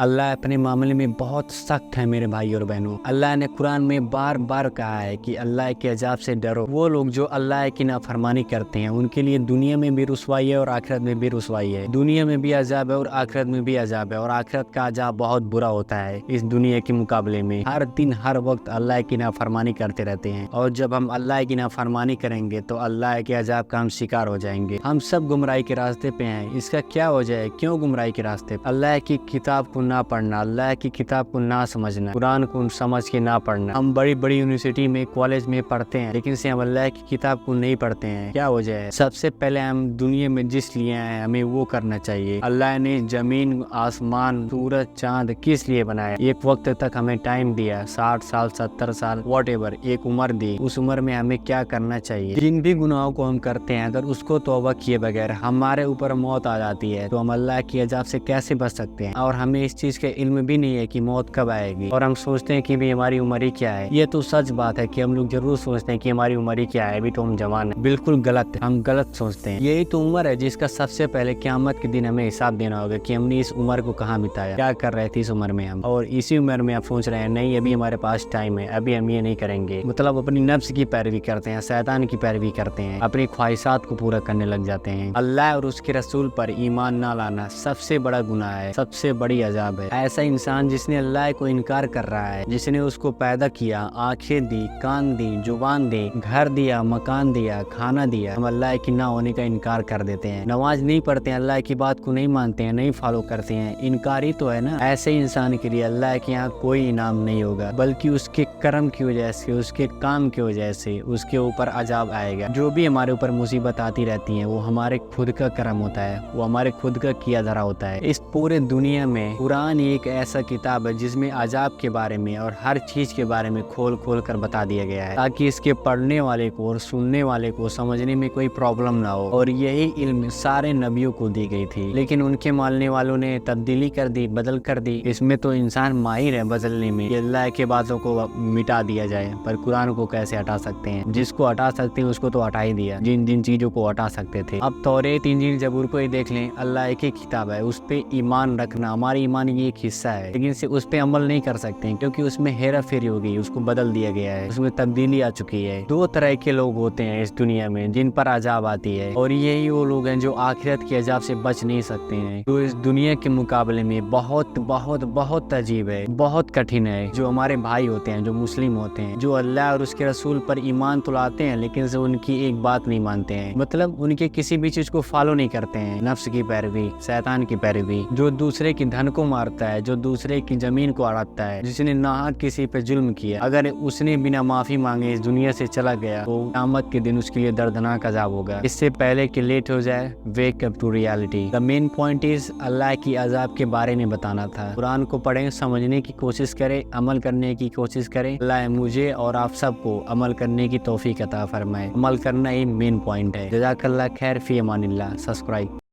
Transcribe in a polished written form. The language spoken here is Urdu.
اللہ اپنے معاملے میں بہت سخت ہے میرے بھائی اور بہنوں۔ اللہ نے قرآن میں بار بار کہا ہے کہ اللہ کے عذاب سے ڈرو۔ وہ لوگ جو اللہ کی نافرمانی کرتے ہیں ان کے لیے دنیا میں بھی رسوائی ہے اور آخرت میں بھی رسوائی ہے۔ دنیا میں بھی عذاب ہے اور آخرت میں بھی عذاب ہے، اور آخرت کا عذاب بہت برا ہوتا ہے اس دنیا کے مقابلے میں۔ ہر دن ہر وقت اللہ کی نافرمانی کرتے رہتے ہیں، اور جب ہم اللہ کی نافرمانی کریں گے تو اللہ کے عذاب کا ہم شکار ہو جائیں گے۔ ہم سب گمراہی کے راستے پہ ہیں۔ اس کا کیا وجہ ہے؟ کیوں گمراہی کے راستے پہ؟ اللہ کی کتاب کو نہ پڑھنا، اللہ کی کتاب کو نہ سمجھنا، قرآن کو سمجھ کے نہ پڑھنا۔ ہم بڑی بڑی یونیورسٹی میں، کالج میں پڑھتے ہیں، لیکن سے ہم اللہ کی کتاب کو نہیں پڑھتے ہیں۔ کیا وجہ ہے؟ سب سے پہلے ہم دنیا میں جس لیے ہیں ہمیں وہ کرنا چاہیے۔ اللہ نے زمین، آسمان، سورج، چاند کس لیے بنایا؟ ایک وقت تک ہمیں ٹائم دیا، 60 سال، 70 سال، واٹ ایور، ایک عمر دی۔ اس عمر میں ہمیں کیا کرنا چاہیے؟ جن بھی گناہوں کو ہم کرتے ہیں اگر اس کو توبہ کیے بغیر ہمارے اوپر موت آ جاتی ہے تو ہم اللہ کی عذاب سے کیسے بچ سکتے ہیں؟ اور ہمیں اس چیز کا علم بھی نہیں ہے کہ موت کب آئے گی، اور ہم سوچتے ہیں کہ بھی ہماری عمر ہی کیا ہے۔ یہ تو سچ بات ہے کہ ہم لوگ ضرور سوچتے ہیں کہ ہماری عمر ہی کیا ہے، ابھی تو ہم جوان ہیں۔ بالکل غلط ہے، ہم غلط سوچتے ہیں۔ یہی تو عمر ہے جس کا سب سے پہلے قیامت کے دن ہمیں حساب دینا ہوگا کہ ہم نے اس عمر کو کہاں بتایا، کیا کر رہے تھے اس عمر میں ہم، اور اسی عمر میں آپ سوچ رہے ہیں نہیں ابھی ہمارے پاس ٹائم ہے، ابھی ہم یہ نہیں کریں گے۔ مطلب اپنی نفس کی پیروی کرتے ہیں، شیطان کی پیروی کرتے ہیں، اپنی خواہشات کو پورا کرنے لگ جاتے ہیں۔ اللہ اور اس کے رسول پر ایمان نہ لانا سب سے بڑا گناہ ہے، سب سے بڑی عذاب ہے۔ ایسا انسان جس نے اللہ کو انکار کر رہا ہے، جس نے اس کو پیدا کیا، آنکھیں دی، کان دی، زبان دی، گھر دیا، مکان دیا، کھانا دیا، ہم اللہ کی نہ ہونے کا انکار کر دیتے ہیں۔ نماز نہیں پڑھتے ہیں، اللہ کی بات کو نہیں مانتے ہیں، نہیں فالو کرتے ہیں، انکاری تو ہے نا۔ ایسے انسان کے لیے اللہ کے یہاں کوئی انعام نہیں ہوگا، بلکہ اس کے کرم کی وجہ سے، اس کے کام کی وجہ سے اس کے اوپر عذاب آئے گا۔ جو بھی ہمارے اوپر مصیبت آتی رہتی ہیں وہ ہمارے خود کا کرم ہوتا ہے، وہ ہمارے خود کا کیا دھرا ہوتا ہے۔ اس پورے دنیا میں قرآن ایک ایسا کتاب ہے جس میں عذاب کے بارے میں اور ہر چیز کے بارے میں کھول کھول کر بتا دیا گیا ہے، تاکہ اس کے پڑھنے والے کو اور سننے والے کو سمجھنے میں کوئی پرابلم نہ ہو۔ اور یہی علم سارے نبیوں کو دی گئی تھی، لیکن ان کے ماننے والوں نے تبدیلی کر دی، بدل کر دی۔ اس میں تو انسان ماہر ہے بدلنے میں کہ اللہ کے باتوں کو مٹا دیا جائے، پر قرآن کو کیسے ہٹا سکتے ہیں؟ جس کو ہٹا سکتے ہیں اس کو تو ہٹا ہی دیا، جن چیزوں کو ہٹا سکتے تھے۔ اب توریت، انجیل، زبور کو ہی دیکھ لیں، اللہ ایک ہی کتاب ہے، اس پہ ایمان رکھنا ہماری ایمان کی ایک حصہ ہے، لیکن اس پہ عمل نہیں کر سکتے ہیں کیونکہ اس میں ہیرا پھیری ہو گئی، اس کو بدل دیا گیا ہے، اس میں تبدیلی آ چکی ہے۔ دو طرح کے لوگ ہوتے ہیں اس دنیا میں جن پر عذاب آتی ہے، اور یہی وہ لوگ ہیں جو آخرت کے عذاب سے بچ نہیں سکتے ہیں، جو اس دنیا کے مقابلے میں بہت بہت بہت عجیب ہے، بہت کٹھن ہے۔ جو ہمارے بھائی ہوتے ہیں، جو مسلم ہوتے ہیں، جو اللہ اور اس کے رسول پر ایمان تو لاتے ہیں لیکن سے ان کی ایک بات نہیں مانتے ہیں، مطلب ان کے کسی بھی چیز کو فالو نہیں کرتے ہیں، نفس کی پیروی، شیطان کی پیروی، جو دوسرے کی دھن کو مارتا ہے، جو دوسرے کی زمین کو اڑاتا ہے، جس نے ناحق کسی پہ ظلم کیا، اگر اس نے بنا معافی مانگے اس دنیا سے چلا گیا تو قیامت کے دن اس کے لیے دردناک عذاب ہوگا۔ اس سے پہلے کہ لیٹ ہو جائے، wake up to reality. The main point is Allah کی عذاب کے بارے میں بتانا تھا۔ قرآن کو پڑھیں، سمجھنے کی کوشش کریں، عمل کرنے کی کوشش کریں۔ اللہ مجھے اور آپ سب کو عمل کرنے کی توفیق عطا فرمائے۔ عمل کرنا ہی مین پوائنٹ ہے۔ جزاک اللہ خیر، فی امان اللہ۔ سبسکرائب۔